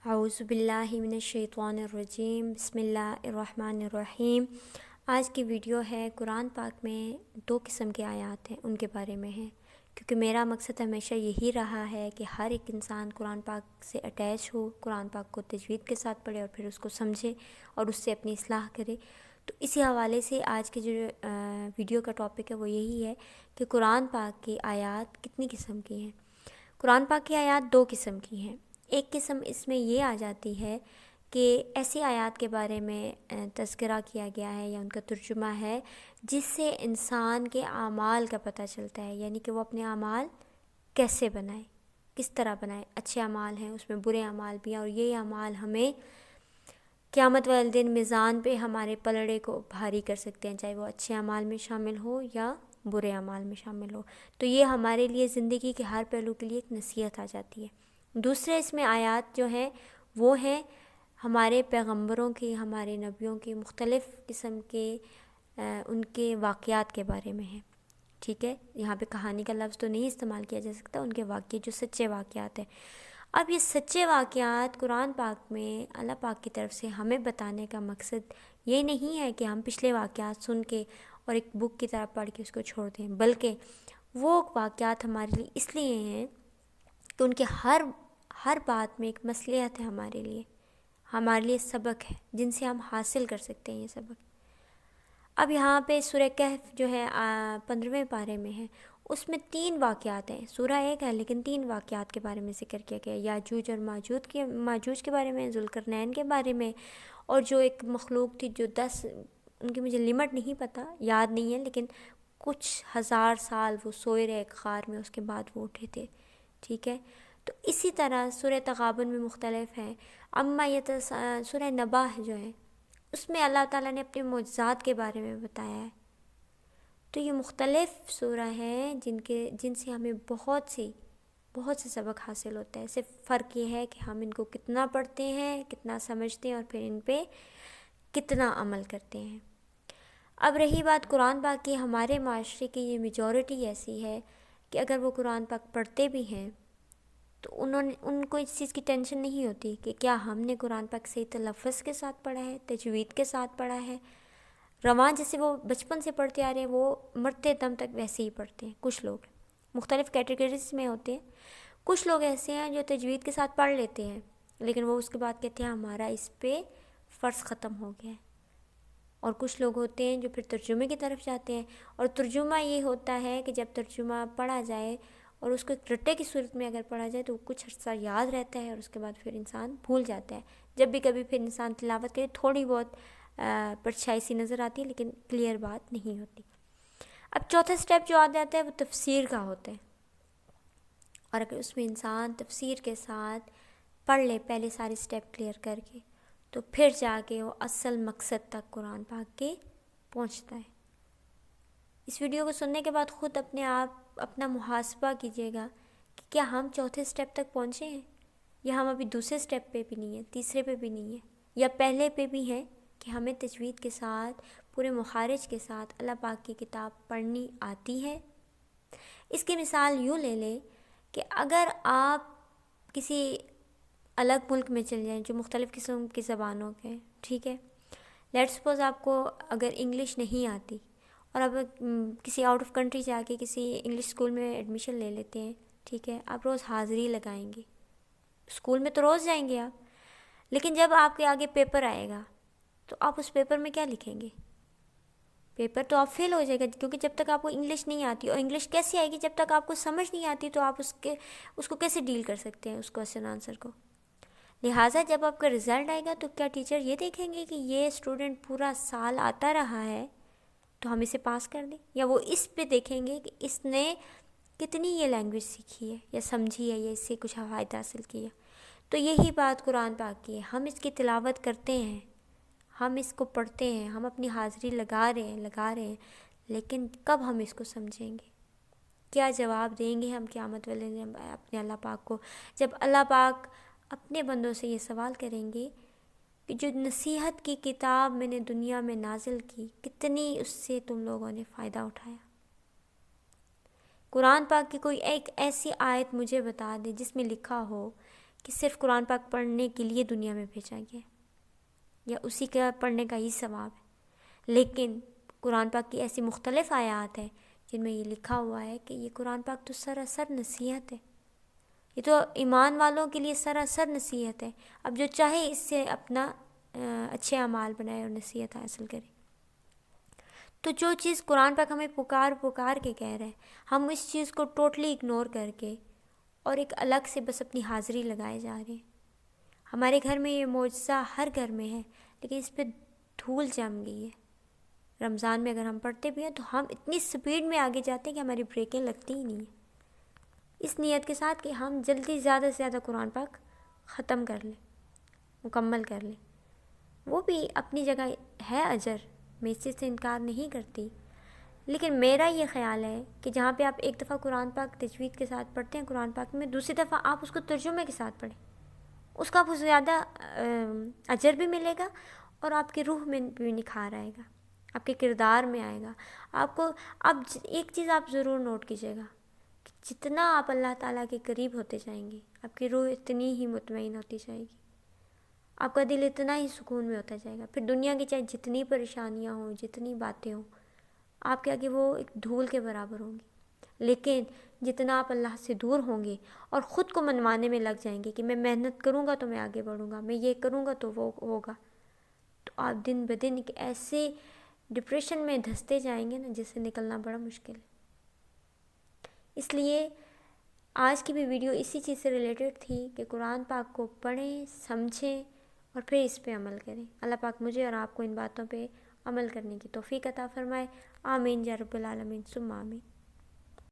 اعوذ باللہ من الشیطان الرجیم، بسم اللہ الرحمن الرحیم۔ آج کی ویڈیو ہے قرآن پاک میں 2 قسم کے آیات ہیں، ان کے بارے میں ہے، کیونکہ میرا مقصد ہمیشہ یہی رہا ہے کہ ہر ایک انسان قرآن پاک سے اٹیچ ہو، قرآن پاک کو تجوید کے ساتھ پڑھے اور پھر اس کو سمجھے اور اس سے اپنی اصلاح کرے۔ تو اسی حوالے سے آج کے جو ویڈیو کا ٹاپک ہے وہ یہی ہے کہ قرآن پاک کی آیات کتنی قسم کی ہیں۔ قرآن پاک کی آیات 2 قسم کی ہیں۔ ایک قسم اس میں یہ آ جاتی ہے کہ ایسی آیات کے بارے میں تذکرہ کیا گیا ہے یا ان کا ترجمہ ہے جس سے انسان کے اعمال کا پتہ چلتا ہے، یعنی کہ وہ اپنے اعمال کیسے بنائے، کس طرح بنائے۔ اچھے اعمال ہیں، اس میں برے اعمال بھی ہیں، اور یہ اعمال ہمیں قیامت والے دن میزان پہ ہمارے پلڑے کو بھاری کر سکتے ہیں، چاہے وہ اچھے اعمال میں شامل ہو یا برے اعمال میں شامل ہو۔ تو یہ ہمارے لیے زندگی کے ہر پہلو کے لیے ایک نصیحت آ جاتی ہے۔ دوسرے اس میں آیات جو ہیں وہ ہیں ہمارے پیغمبروں کی، ہمارے نبیوں کی مختلف قسم کے ان کے واقعات کے بارے میں ہیں، ٹھیک ہے۔ یہاں پہ کہانی کا لفظ تو نہیں استعمال کیا جا سکتا، ان کے واقعے جو سچے واقعات ہیں۔ اب یہ سچے واقعات قرآن پاک میں اللہ پاک کی طرف سے ہمیں بتانے کا مقصد یہ نہیں ہے کہ ہم پچھلے واقعات سن کے اور ایک بک کی طرح پڑھ کے اس کو چھوڑ دیں، بلکہ وہ واقعات ہمارے لیے اس لیے ہیں کہ ان کے ہر بات میں ایک مصلحت ہے، ہمارے لیے سبق ہے جن سے ہم حاصل کر سکتے ہیں یہ سبق۔ اب یہاں پہ سورہ کہف جو ہے 15ویں پارے میں ہے، اس میں 3 واقعات ہیں۔ سورہ ایک ہے لیکن 3 واقعات کے بارے میں ذکر کیا گیا، یاجوج اور ماجوج کے بارے میں، ذوالقرنین کے بارے میں، اور جو ایک مخلوق تھی جو 10، ان کی مجھے لمٹ نہیں پتہ، یاد نہیں ہے، لیکن کچھ 1000 سال وہ سوئے رہے ایک غار میں، اس کے بعد وہ اٹھے تھے، ٹھیک ہے۔ تو اسی طرح سورہ تغابن میں مختلف ہیں۔ سورہ نبا جو ہے اس میں اللہ تعالیٰ نے اپنے معجزات کے بارے میں بتایا ہے۔ تو یہ مختلف سورہ ہیں جن سے ہمیں بہت سے سبق حاصل ہوتا ہے۔ صرف فرق یہ ہے کہ ہم ان کو کتنا پڑھتے ہیں، کتنا سمجھتے ہیں، اور پھر ان پہ کتنا عمل کرتے ہیں۔ اب رہی بات قرآن پاک کی، ہمارے معاشرے کی یہ میجورٹی ایسی ہے کہ اگر وہ قرآن پاک پڑھتے بھی ہیں تو ان کو اس چیز کی ٹینشن نہیں ہوتی کہ کیا ہم نے قرآن پاک صحیح تلفظ کے ساتھ پڑھا ہے، تجوید کے ساتھ پڑھا ہے، رواں جیسے وہ بچپن سے پڑھتے آ رہے ہیں وہ مرتے دم تک ویسے ہی پڑھتے ہیں۔ کچھ لوگ مختلف کیٹیگریز میں ہوتے ہیں، کچھ لوگ ایسے ہیں جو تجوید کے ساتھ پڑھ لیتے ہیں لیکن وہ اس کے بعد کہتے ہیں ہمارا اس پہ فرض ختم ہو گیا ہے، اور کچھ لوگ ہوتے ہیں جو پھر ترجمے کی طرف جاتے ہیں، اور ترجمہ یہ ہوتا ہے کہ جب ترجمہ پڑھا جائے اور اس کو ایک رٹے کی صورت میں اگر پڑھا جائے تو کچھ عرصہ یاد رہتا ہے اور اس کے بعد پھر انسان بھول جاتا ہے۔ جب بھی کبھی پھر انسان تلاوت کرے تھوڑی بہت پرچھائی سی نظر آتی ہے لیکن کلیئر بات نہیں ہوتی۔ اب چوتھا سٹیپ جو آ جاتا ہے وہ تفسیر کا ہوتا ہے، اور اگر اس میں انسان تفسیر کے ساتھ پڑھ لے پہلے سارے سٹیپ کلیئر کر کے تو پھر جا کے وہ اصل مقصد تک قرآن پاک کے پہنچتا ہے۔ اس ویڈیو کو سننے کے بعد خود اپنے آپ اپنا محاسبہ کیجیے گا کہ کیا ہم چوتھے سٹیپ تک پہنچے ہیں، یا ہم ابھی دوسرے سٹیپ پہ بھی نہیں ہیں، تیسرے پہ بھی نہیں ہیں، یا پہلے پہ بھی ہیں کہ ہمیں تجوید کے ساتھ پورے مخارج کے ساتھ اللہ پاک کی کتاب پڑھنی آتی ہے۔ اس کی مثال یوں لے لیں کہ اگر آپ کسی الگ ملک میں چل جائیں جو مختلف قسم کی زبانوں کے، ٹھیک ہے، لیٹ سپوز آپ کو اگر انگلش نہیں آتی اور اب کسی آؤٹ آف کنٹری جا کے کسی انگلش اسکول میں ایڈمیشن لے لیتے ہیں، ٹھیک ہے، آپ روز حاضری لگائیں گے، اسکول میں تو روز جائیں گے آپ، لیکن جب آپ کے آگے پیپر آئے گا تو آپ اس پیپر میں کیا لکھیں گے؟ پیپر تو آپ فیل ہو جائے گا، کیونکہ جب تک آپ کو انگلش نہیں آتی، اور انگلش کیسے آئے گی جب تک آپ کو سمجھ نہیں آتی، تو آپ اس کو کیسے ڈیل کر سکتے ہیں اس کوسچن آنسر کو۔ لہٰذا جب آپ کا رزلٹ آئے گا تو کیا ٹیچر یہ دیکھیں گے کہ یہ اسٹوڈنٹ پورا سال آتا رہا ہے تو ہم اسے پاس کر دیں، یا وہ اس پہ دیکھیں گے کہ اس نے کتنی یہ لینگویج سیکھی ہے یا سمجھی ہے یا اس سے کچھ فائدہ حاصل کیا۔ تو یہی بات قرآن پاک کی ہے، ہم اس کی تلاوت کرتے ہیں، ہم اس کو پڑھتے ہیں، ہم اپنی حاضری لگا رہے ہیں، لیکن کب ہم اس کو سمجھیں گے؟ کیا جواب دیں گے ہم قیامت والے دن اپنے اللہ پاک کو، جب اللہ پاک اپنے بندوں سے یہ سوال کریں گے کہ جو نصیحت کی کتاب میں نے دنیا میں نازل کی، کتنی اس سے تم لوگوں نے فائدہ اٹھایا؟ قرآن پاک کی کوئی ایک ایسی آیت مجھے بتا دے جس میں لکھا ہو کہ صرف قرآن پاک پڑھنے کے لیے دنیا میں بھیجا گیا یا اسی کا پڑھنے کا ہی ثواب ہے، لیکن قرآن پاک کی ایسی مختلف آیات ہیں جن میں یہ لکھا ہوا ہے کہ یہ قرآن پاک تو سراسر نصیحت ہے، یہ تو ایمان والوں کے لیے سراسر نصیحت ہے۔ اب جو چاہے اس سے اپنا اچھے اعمال بنائے اور نصیحت حاصل کرے۔ تو جو چیز قرآن پاک ہمیں پکار کے کہہ رہے ہیں، ہم اس چیز کو ٹوٹلی اگنور کر کے اور ایک الگ سے بس اپنی حاضری لگائے جا رہے ہیں۔ ہمارے گھر میں یہ معجزہ ہر گھر میں ہے، لیکن اس پہ دھول جم گئی ہے۔ رمضان میں اگر ہم پڑھتے بھی ہیں تو ہم اتنی سپیڈ میں آگے جاتے ہیں کہ ہماری بریکیں لگتی ہی نہیں ہیں، اس نیت کے ساتھ کہ ہم جلدی زیادہ سے زیادہ قرآن پاک ختم کر لیں، مکمل کر لیں۔ وہ بھی اپنی جگہ ہے اجر، میں اس چیز سے انکار نہیں کرتی، لیکن میرا یہ خیال ہے کہ جہاں پہ آپ ایک دفعہ قرآن پاک تجوید کے ساتھ پڑھتے ہیں قرآن پاک میں، دوسری دفعہ آپ اس کو ترجمے کے ساتھ پڑھیں، اس کا بہت زیادہ اجر بھی ملے گا اور آپ کی روح میں بھی نکھار آئے گا، آپ کے کردار میں آئے گا۔ آپ کو اب ایک چیز آپ ضرور نوٹ کیجیے گا کہ جتنا آپ اللہ تعالیٰ کے قریب ہوتے جائیں گے، آپ کی روح اتنی ہی مطمئن ہوتی جائے گی، آپ کا دل اتنا ہی سکون میں ہوتا جائے گا۔ پھر دنیا کی چاہے جتنی پریشانیاں ہوں، جتنی باتیں ہوں، آپ کے آگے وہ ایک دھول کے برابر ہوں گی۔ لیکن جتنا آپ اللہ سے دور ہوں گے اور خود کو منوانے میں لگ جائیں گے کہ میں محنت کروں گا تو میں آگے بڑھوں گا، میں یہ کروں گا تو وہ ہوگا، تو آپ دن بدن ایک ایسے ڈپریشن میں دھستے جائیں گے نا جس سے نکلنا بڑا مشکل ہے۔ اس لیے آج کی بھی ویڈیو اسی چیز سے ریلیٹڈ تھی کہ قرآن پاک کو پڑھیں، سمجھیں اور پھر اس پہ عمل کریں۔ اللہ پاک مجھے اور آپ کو ان باتوں پہ عمل کرنے کی توفیق عطا فرمائے۔ آمین یا رب العالمین ثم آمین۔